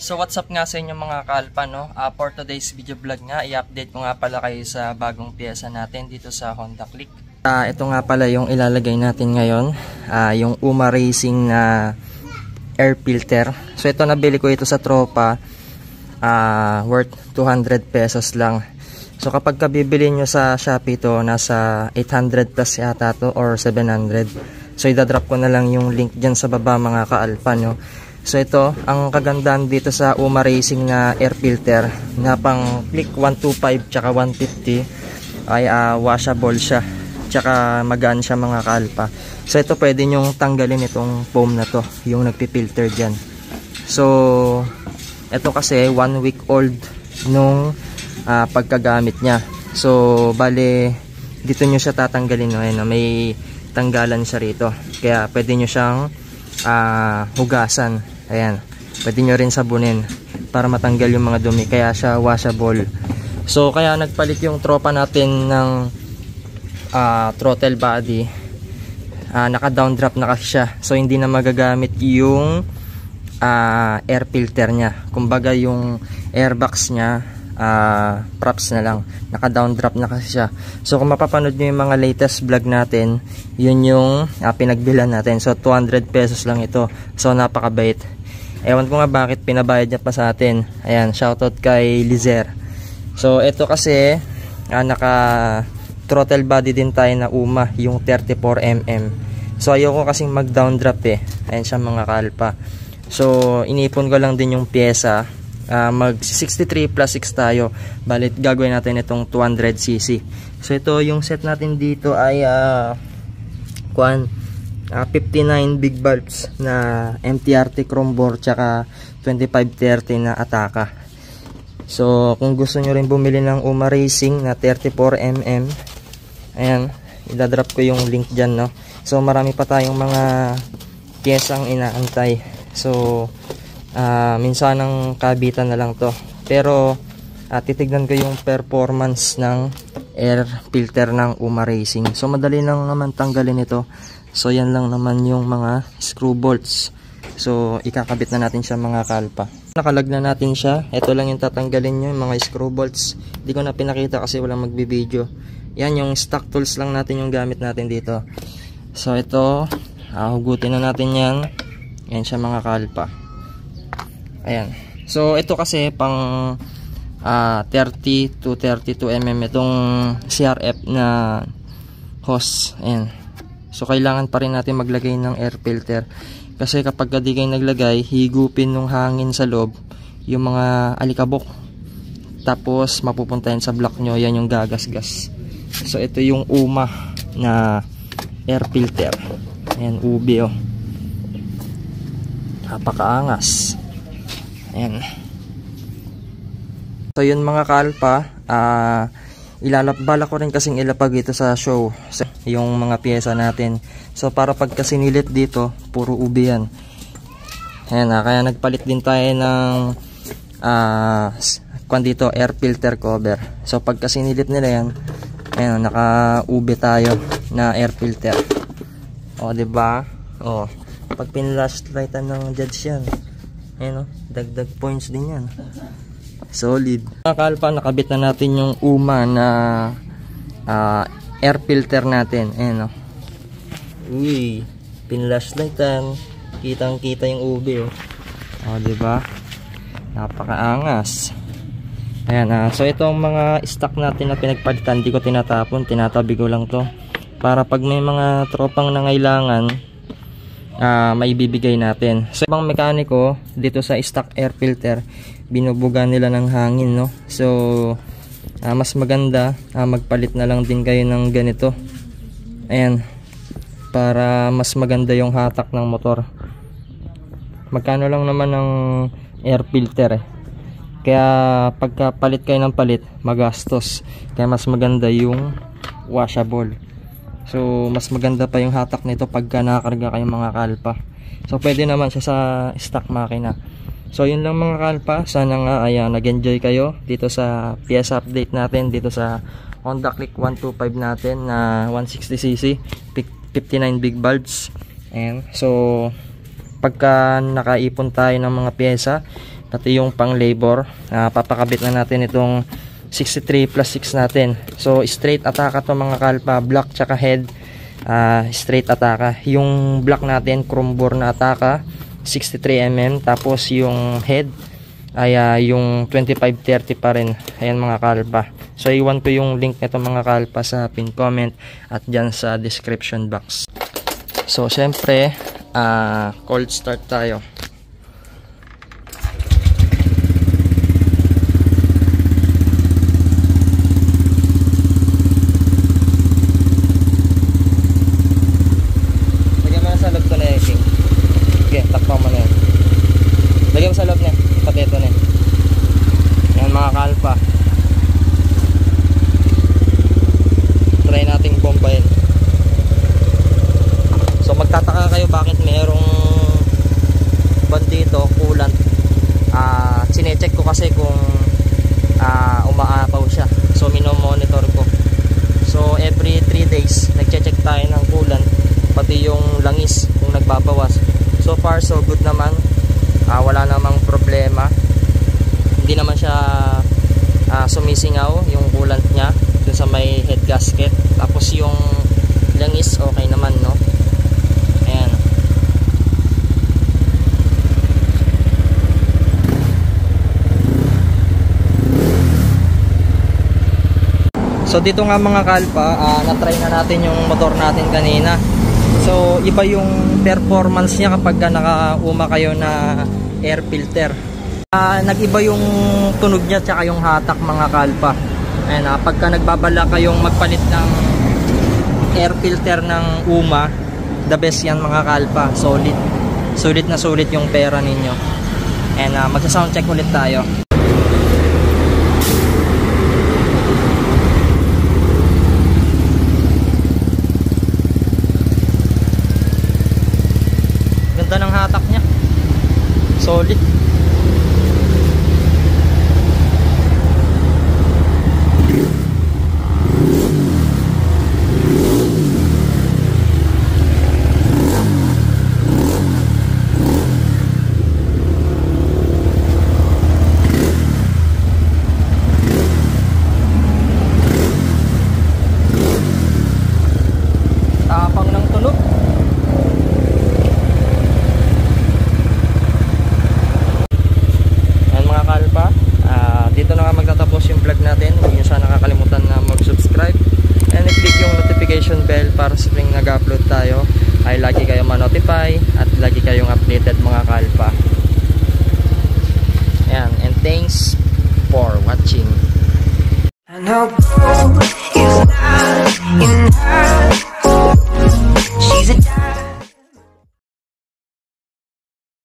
So what's up nga sa inyo mga kalpa, no? For today's video vlog nga, i-update ko nga pala kayo sa bagong piyesa natin dito sa Honda Click. Ito nga pala yung ilalagay natin ngayon, yung UMA Racing na air filter. So ito, nabili ko ito sa tropa, worth 200 pesos lang. So kapag bibili nyo sa Shopee to, nasa 800 plus yata to or 700. So idadrop ko na lang yung link dyan sa baba mga kaalpa, no? So ito, ang kagandahan dito sa UMA Racing na air filter na pang Click 125 tsaka 150 ay washable siya, tsaka magaan siya mga kalpa. So ito, pwede nyong tanggalin itong foam na to, yung nagpipilter dyan. So ito kasi 1 week old nung pagkagamit niya. So bale, dito nyo siya tatanggalin, no? Ayan, may tanggalan siya rito, kaya pwede nyo siyang hugasan. Ayan, pwede nyo rin sabunin para matanggal yung mga dumi, kaya siya washable. So kaya nagpalit yung tropa natin ng throttle body, naka down drop na kasi siya, so hindi na magagamit yung air filter nya. Kumbaga yung airbox nya, props na lang, naka down drop na kasi siya. So kung mapapanood nyo yung mga latest vlog natin, yun yung pinagbilan natin. So 200 pesos lang ito, so napakabait. Ewan ko nga bakit pinabayad niya pa sa atin. Ayan, shoutout kay Lizer. So ito kasi naka throttle body din tayo na UMA, yung 34mm. So ayoko kasing mag down drop ayan siya mga kalpa. So inipon ko lang din yung pyesa, mag 63 plus 6 tayo. Balit gagawin natin itong 200cc. So ito, yung set natin dito ay 59 big bulbs na MTRT chrome bore tsaka 2530 na Ataka. So kung gusto nyo rin bumili ng UMA Racing na 34mm, ayan, idadrop ko yung link dyan, no? So marami pa tayong mga piyesang inaantay. So minsan ang kabitan na lang to, pero titignan ko yung performance ng air filter ng UMA Racing. So madali lang naman tanggalin ito. So yan lang naman yung mga screw bolts. So ikakabit na natin siya mga kalpa. Nakalag na natin siya. Ito lang yung tatanggalin nyo, yung mga screw bolts. Hindi ko na pinakita kasi walang magbibideo. Yan yung stock tools lang natin yung gamit natin dito. So ito, hugutin na natin yan. Yan siya mga kalpa. Ayan. So ito kasi pang 30 to 32mm itong CRF na hose. Ayan. So kailangan pa rin natin maglagay ng air filter, kasi kapag di kayo naglagay, higupin ng hangin sa loob yung mga alikabok, tapos mapupunta yan sa block nyo. Yan yung gagasgas. So ito yung UMA na air filter. Ayan, ube napakaangas. Ayan. So yun mga kalpa, bala ko rin kasing ilapag ito sa show, yung mga pyesa natin. So para pagka sinilit dito, puro ube yan. Ayan, kaya nagpalit din tayo ng dito, air filter cover. So pagka sinilit nila yan, ayan, naka-ube tayo na air filter. O diba? O, pag pinlashlightan ng judge yan, ayan, dagdag points din yan. Solid. Mga kalpa, nakabit na natin yung UMA na air filter natin. Ayan, uy, pinlashlightan, kitang kita yung ube, diba? Napakaangas. Ayan, so itong mga stock natin na pinagpalitan, di ko tinatapon, tinatabi ko lang to para pag may mga tropang nangailangan, may bibigay natin. So ibang mekaniko dito sa stock air filter, binubuga nila ng hangin, no? So mas maganda magpalit na lang din kayo ng ganito. Ayan, para mas maganda yung hatak ng motor. Magkano lang naman ng air filter kaya pagka palit kayo ng palit, magastos. Kaya mas maganda yung washable. So mas maganda pa yung hatak nito pagka nakakarga kayong mga kalpa. So pwede naman siya sa stock makina. So yun lang mga kalpa, sana nga nag-enjoy kayo dito sa PS update natin dito sa Honda Click 125 natin na 160cc, 59 big bulbs. And so pagka nakaipon tayo ng mga pyesa, pati yung pang labor. Papakabit na natin itong 63 plus 6 natin. So straight ataka to mga kalpa, block tsaka head, straight ataka. Yung block natin chrome bore na ataka 63mm, tapos yung head ay yung 2530 pa rin. Ayan mga kalpa. So iwan ko yung link nito mga kalpa sa pin comment at dyan sa description box. So syempre cold start tayo. Lagyan mo na sa loob to na yung king. Okay, takpan mo na yan. Lagyan mo sa loob na, pati ito na. Yan mga kalpa. Try nating bombayin. So magtataka kayo bakit mayroong bandito, coolant. Sinecheck ko kasi kung umaapaw siya. So minomonitor ko. So every 3 days nagche-check tayo ng coolant, pati yung langis kung nagbabawas. So far so good naman. Wala namang problema. Hindi naman siya sumisingaw yung coolant niya dun sa may head gasket. Tapos yung langis okay naman, no? Ayan. So dito nga mga kalpa, na-try na natin yung motor natin kanina. So iba yung performance niya kapag nakauma kayo na air filter. Nag-iba yung tunog niya tsaka yung hatak mga kalpa. Ayan, pagka nagbabala kayong magpalit ng air filter ng UMA, the best yan mga kalpa. Solid. Sulit na sulit yung pera ninyo. And magsa-sound check ulit tayo. Ganda ng hatak niya. Solid. Tapang ng tunog. Ayan mga kalpa, dito na nga magtatapos yung vlog natin. Huwag nyo sana nakakalimutan na mag-subscribe and i-click yung notification bell para sa tuwing nag-upload tayo ay lagi kayong ma-notify at lagi kayong updated mga kalpa. Ayan, and thanks for watching. And